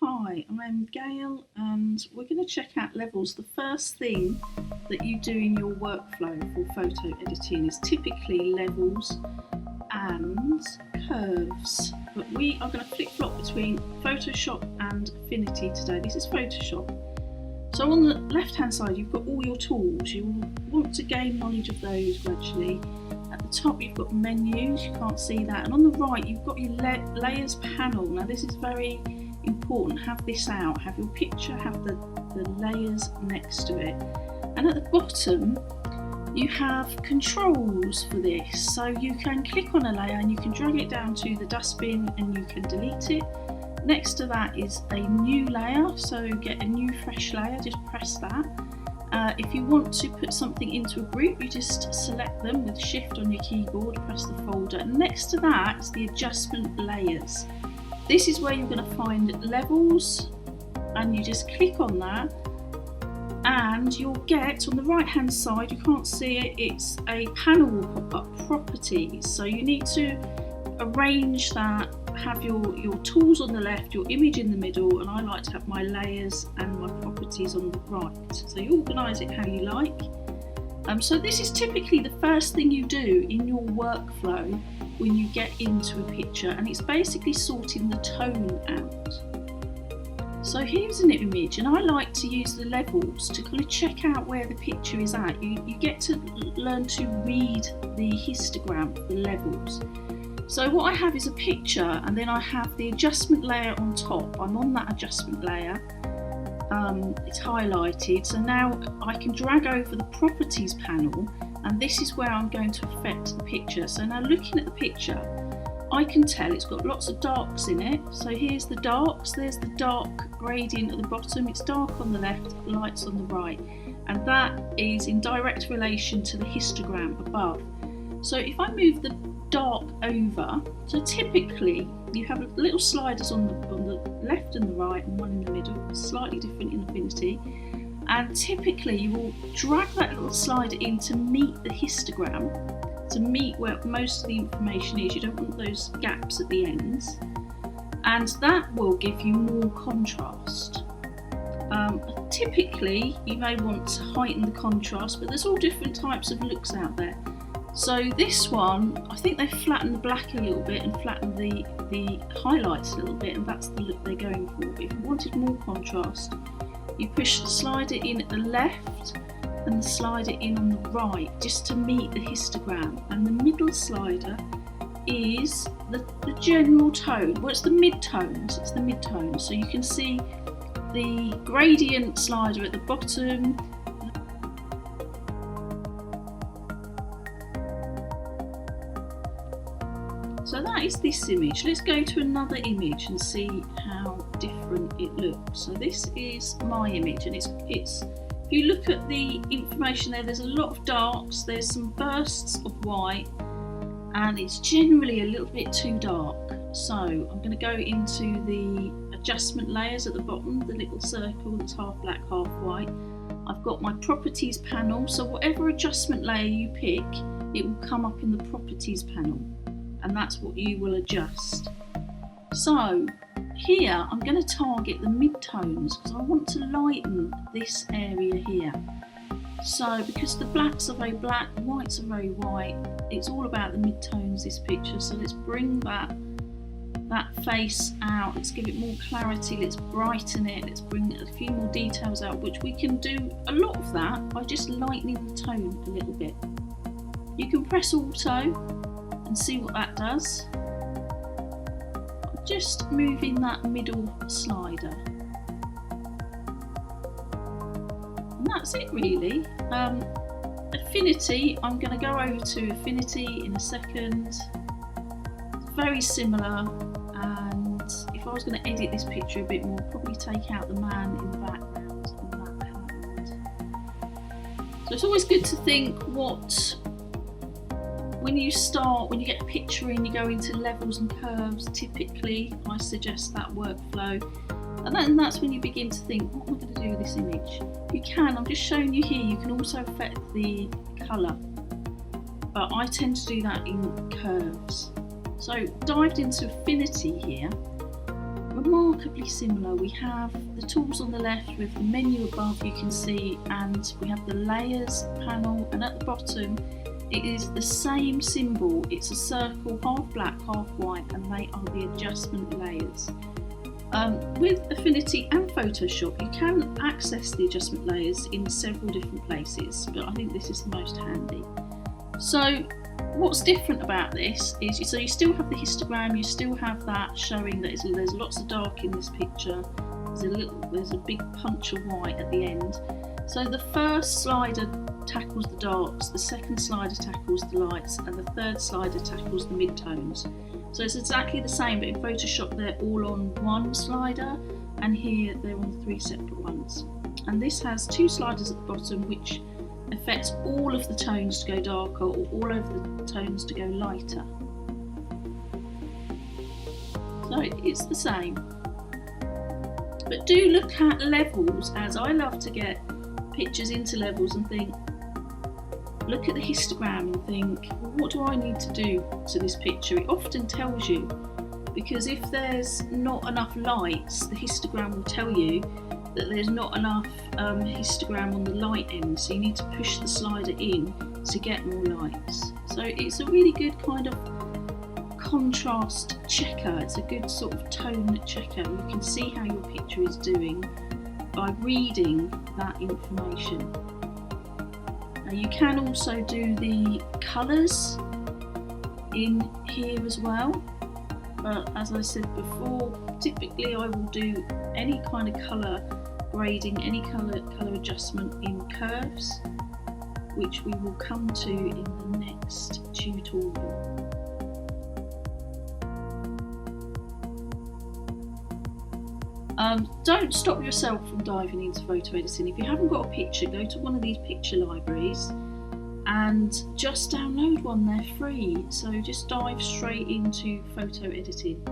Hi, I'm Gail and we're going to check out levels. The first thing that you do in your workflow for photo editing is typically levels and curves. But we are going to flip-flop between Photoshop and Affinity today. This is Photoshop. So on the left-hand side you've got all your tools. You will want to gain knowledge of those gradually. At the top you've got menus, you can't see that. And on the right you've got your layers panel. Now this is very important, have this out, have your picture, have the layers next to it. And at the bottom you have controls for this, so you can click on a layer and you can drag it down to the dustbin and you can delete it. Next to that is a new layer, so get a new fresh layer, just press that. If you want to put something into a group, you just select them with shift on your keyboard, press the folder, and next to that is the adjustment layers. This is where you're going to find levels, and you just click on that and you'll get on the right hand side, you can't see it, it's a panel will pop up, properties. So you need to arrange that, have your tools on the left, your image in the middle, and I like to have my layers and my properties on the right. So you organise it how you like. So this is typically the first thing you do in your workflow when you get into a picture, and it's basically sorting the tone out. So here's an image, and I like to use the levels to kind of check out where the picture is at. You get to learn to read the histogram, the levels. So what I have is a picture, and then I have the adjustment layer on top. I'm on that adjustment layer. It's highlighted, so now I can drag over the properties panel, and this is where I'm going to affect the picture. So now looking at the picture, I can tell it's got lots of darks in it. So here's the darks, there's the dark gradient at the bottom, it's dark on the left, lights on the right, and that is in direct relation to the histogram above. So if I move the dark over, so typically you have little sliders on the left and the right and one in the middle, slightly different in Affinity, and typically you will drag that little slider in to meet the histogram, to meet where most of the information is. You don't want those gaps at the ends, and that will give you more contrast. Typically you may want to heighten the contrast, but there's all different types of looks out there. So this one, I think they flatten the black a little bit and flatten the highlights a little bit, and that's the look they're going for. But if you wanted more contrast, you push the slider in at the left and the slider in on the right, just to meet the histogram. And the middle slider is the general tone. Well, it's the mid-tones, it's the mid-tones. So you can see the gradient slider at the bottom. So that is this image. Let's go to another image and see how different it looks. So this is my image, and it's if you look at the information there's a lot of darks, there's some bursts of white, and it's generally a little bit too dark. So I'm going to go into the adjustment layers at the bottom, the little circle that's half black, half white. I've got my properties panel, so whatever adjustment layer you pick, it will come up in the properties panel, and that's what you will adjust. So here I'm going to target the mid-tones because I want to lighten this area here. So because the blacks are very black, the whites are very white, it's all about the mid-tones, this picture. So let's bring that face out, let's give it more clarity, let's brighten it, let's bring a few more details out, which we can do a lot of that by just lightening the tone a little bit. You can press Auto and see what that does. Just moving that middle slider, and that's it really. Affinity, I'm going to go over to Affinity in a second. It's very similar, and if I was going to edit this picture a bit more, probably take out the man in the background and that hand. So it's always good to think when you get a picture in, you go into levels and curves. Typically I suggest that workflow, and that's when you begin to think, what am I going to do with this image? You can, I'm just showing you here, you can also affect the colour, but I tend to do that in curves. So dived into Affinity here, remarkably similar. We have the tools on the left with the menu above, you can see, and we have the layers panel, and at the bottom it is the same symbol. It's a circle, half black, half white, and they are the adjustment layers. With Affinity and Photoshop, you can access the adjustment layers in several different places, but I think this is the most handy. So what's different about this is, so you still have the histogram, you still have that showing that there's lots of dark in this picture, there's a big punch of white at the end. So the first slider tackles the darks, the second slider tackles the lights, and the third slider tackles the midtones. So it's exactly the same, but in Photoshop they're all on one slider, and here they're on 3 separate ones. And this has 2 sliders at the bottom which affects all of the tones to go darker, or all of the tones to go lighter. So it's the same. But do look at levels, as I love to get pictures into levels and think, look at the histogram and think, well, what do I need to do to this picture? It often tells you, because if there's not enough lights, the histogram will tell you that there's not enough histogram on the light end, so you need to push the slider in to get more lights. So it's a really good kind of contrast checker. It's a good sort of tone checker. You can see how your picture is doing by reading that information. Now you can also do the colours in here as well, but as I said before, typically I will do any kind of colour grading, any colour adjustment in curves, which we will come to in the next tutorial. Don't stop yourself from diving into photo editing. If you haven't got a picture, go to one of these picture libraries and just download one, they're free. So just dive straight into photo editing.